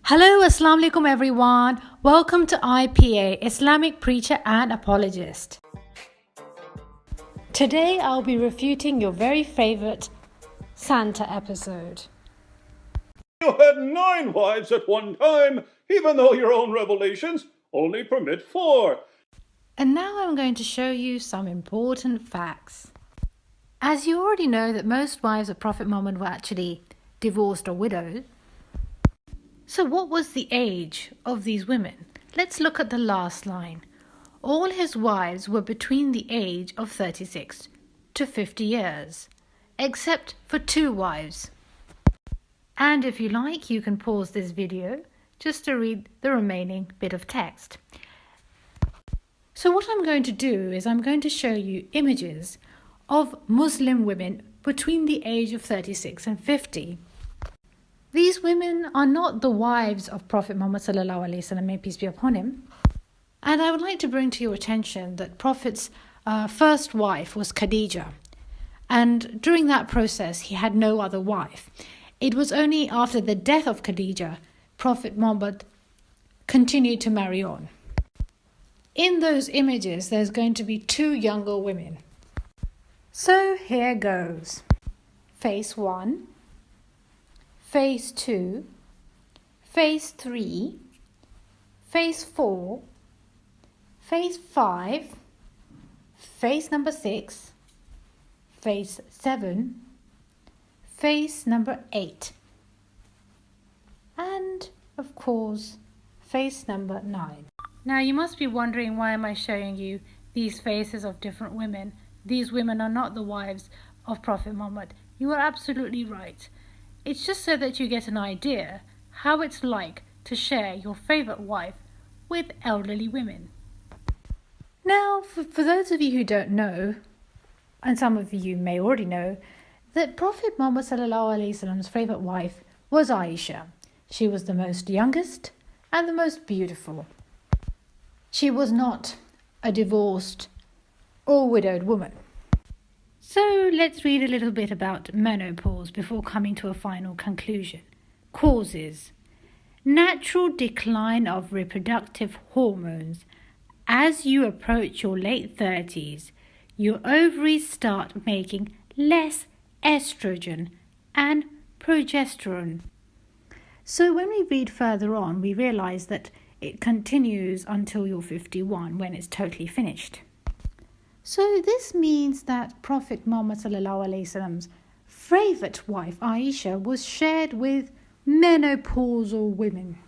Hello, Assalamu alaikum everyone. Welcome to IPA, Islamic Preacher and Apologist. Today I'll be refuting your very favorite Santa episode. You had 9 wives at one time, even though your own revelations only permit 4. And now I'm going to show you some important facts. As you already know that most wives of Prophet Muhammad were actually divorced or widowed. So what was the age of these women? Let's look at the last line. All his wives were between the age of 36 to 50 years, except for 2 wives. And if you like, you can pause this video just to read the remaining bit of text. So what I'm going to do is I'm going to show you images of Muslim women between the age of 36 and 50. These women are not the wives of Prophet Muhammad sallallahu alaihi wasallam, may peace be upon him. And I would like to bring to your attention that Prophet's first wife was Khadija. And during that process, he had no other wife. It was only after the death of Khadija, Prophet Muhammad continued to marry on. In those images, there's going to be 2 younger women. So here goes. Face 1. Phase 2, Phase 3, Phase 4, Phase 5, Phase number 6, Phase 7, Phase number 8, and of course, Phase number 9. Now you must be wondering, why am I showing you these faces of different women? These women are not the wives of Prophet Muhammad. You are absolutely right. It's just so that you get an idea how it's like to share your favorite wife with elderly women. Now, for those of you who don't know, and some of you may already know, that Prophet Muhammad sallallahu alaihi wasallam's favorite wife was Aisha. She was the most youngest and the most beautiful. She was not a divorced or widowed woman. So let's read a little bit about menopause before coming to a final conclusion. Causes: natural decline of reproductive hormones. As you approach your late 30s, your ovaries start making less estrogen and progesterone. So when we read further on, we realize that it continues until you're 51, when it's totally finished. So this means that Prophet Muhammad sallallahu alaihi wasallam's favorite wife Aisha was shared with menopausal women.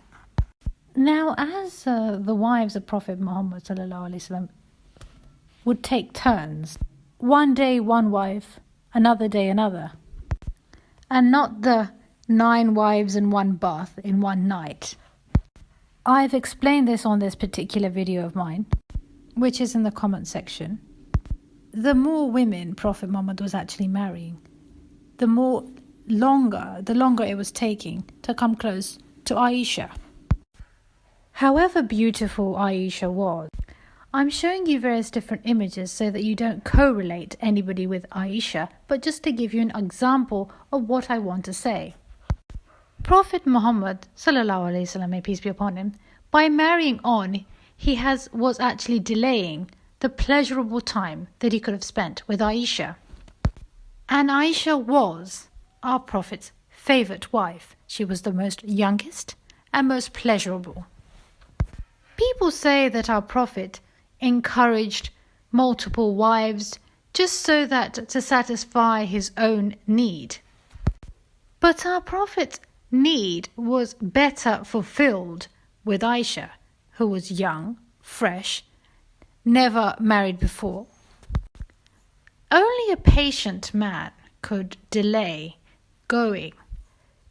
Now, as the wives of Prophet Muhammad sallallahu alaihi wasallam would take turns, one day one wife, another day another, and not the 9 wives in one bath in one night. I've explained this on this particular video of mine, which is in the comment section. The more women Prophet Muhammad was actually marrying, the longer it was taking to come close to Aisha. However beautiful Aisha was, I'm showing you various different images so that you don't correlate anybody with Aisha, but just to give you an example of what I want to say. Prophet Muhammad sallallahu alaihi wasallam, may peace be upon him, by marrying on, was actually delaying the pleasurable time that he could have spent with Aisha. And Aisha was our Prophet's favorite wife. She was the most youngest and most pleasurable. People say that our Prophet encouraged multiple wives just so that to satisfy his own need. But our Prophet's need was better fulfilled with Aisha, who was young, fresh, never married before. Only a patient man could delay going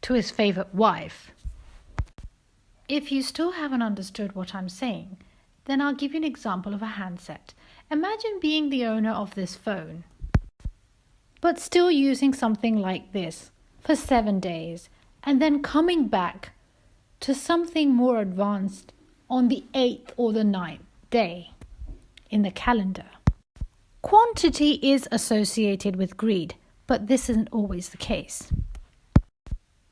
to his favorite wife. If you still haven't understood what I'm saying, then I'll give you an example of a handset. Imagine being the owner of this phone, but still using something like this for 7 days, and then coming back to something more advanced on the 8th or the 9th day in the calendar. Quantity is associated with greed, but this isn't always the case.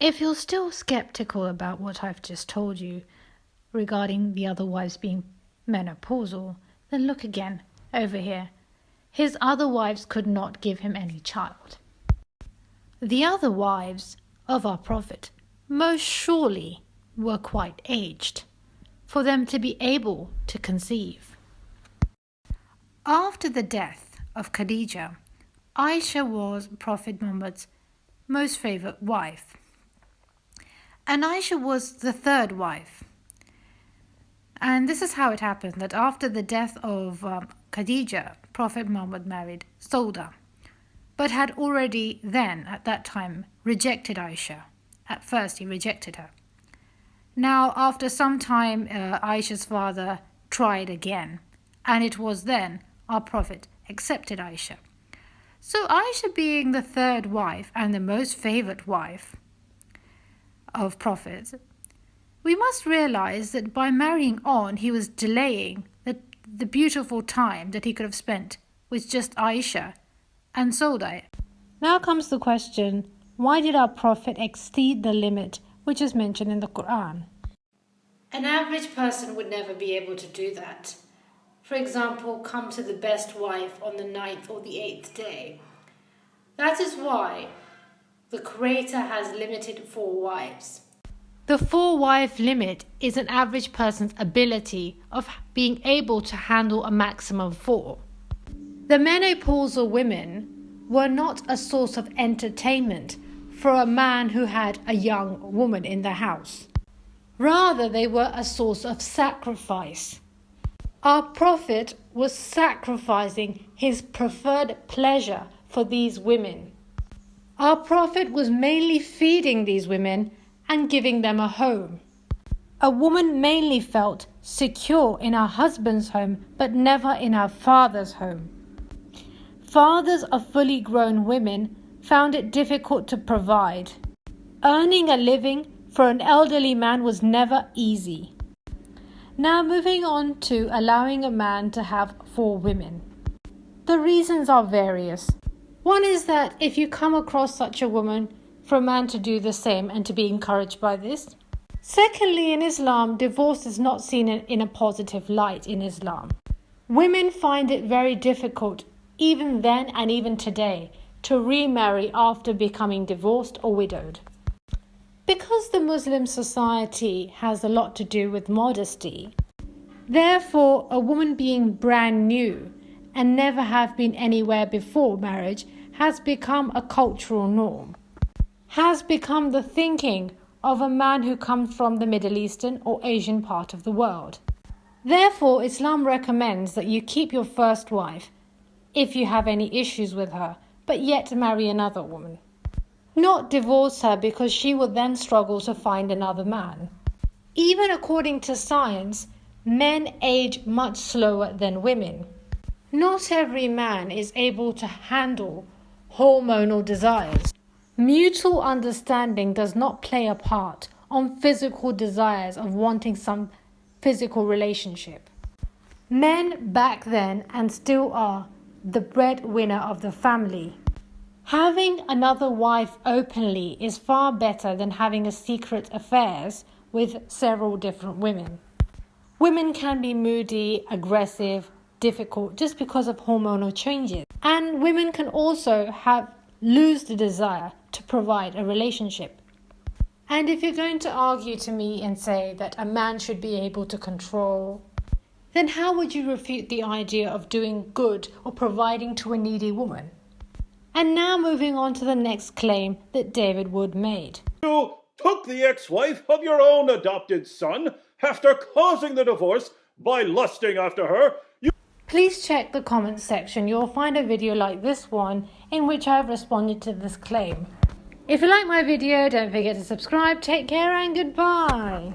If you're still skeptical about what I've just told you regarding the other wives being menopausal, then look again, over here. His other wives could not give him any child. The other wives of our prophet most surely were quite aged for them to be able to conceive. After the death of Khadijah, Aisha was Prophet Muhammad's most favourite wife. And Aisha was the third wife. And this is how it happened, that after the death of Khadijah, Prophet Muhammad married Sauda, but had already then, at that time, rejected Aisha. At first he rejected her. Now, after some time, Aisha's father tried again, and it was then our Prophet accepted Aisha. So Aisha, being the third wife and the most favourite wife of Prophet, we must realize that by marrying on, he was delaying the beautiful time that he could have spent with just Aisha and Sauda. Now comes the question, why did our Prophet exceed the limit which is mentioned in the Quran? An average person would never be able to do that. For example, come to the best wife on the 9th or the 8th day. That is why the Creator has limited 4 wives. The 4-wife limit is an average person's ability of being able to handle a maximum of 4. The menopausal women were not a source of entertainment for a man who had a young woman in the house. Rather, they were a source of sacrifice. Our Prophet was sacrificing his preferred pleasure for these women. Our Prophet was mainly feeding these women and giving them a home. A woman mainly felt secure in her husband's home, but never in her father's home. Fathers of fully grown women found it difficult to provide. Earning a living for an elderly man was never easy. Now moving on to allowing a man to have 4 women. The reasons are various. One is that if you come across such a woman, for a man to do the same and to be encouraged by this. Secondly, in Islam, divorce is not seen in a positive light in Islam. Women find it very difficult, even then and even today, to remarry after becoming divorced or widowed. Because the Muslim society has a lot to do with modesty, therefore a woman being brand new and never have been anywhere before marriage has become a cultural norm, has become the thinking of a man who comes from the Middle Eastern or Asian part of the world. Therefore, Islam recommends that you keep your first wife if you have any issues with her, but yet marry another woman. Not divorce her because she will then struggle to find another man. Even according to science, men age much slower than women. Not every man is able to handle hormonal desires. Mutual understanding does not play a part on physical desires of wanting some physical relationship. Men back then and still are the breadwinner of the family. Having another wife openly is far better than having a secret affairs with several different women. Women can be moody, aggressive, difficult just because of hormonal changes. And women can also lose the desire to provide a relationship. And if you're going to argue to me and say that a man should be able to control, then how would you refute the idea of doing good or providing to a needy woman? And now moving on to the next claim that David Wood made. You took the ex-wife of your own adopted son after causing the divorce by lusting after her. Please check the comments section. You'll find a video like this one in which I've responded to this claim. If you like my video, don't forget to subscribe. Take care and goodbye.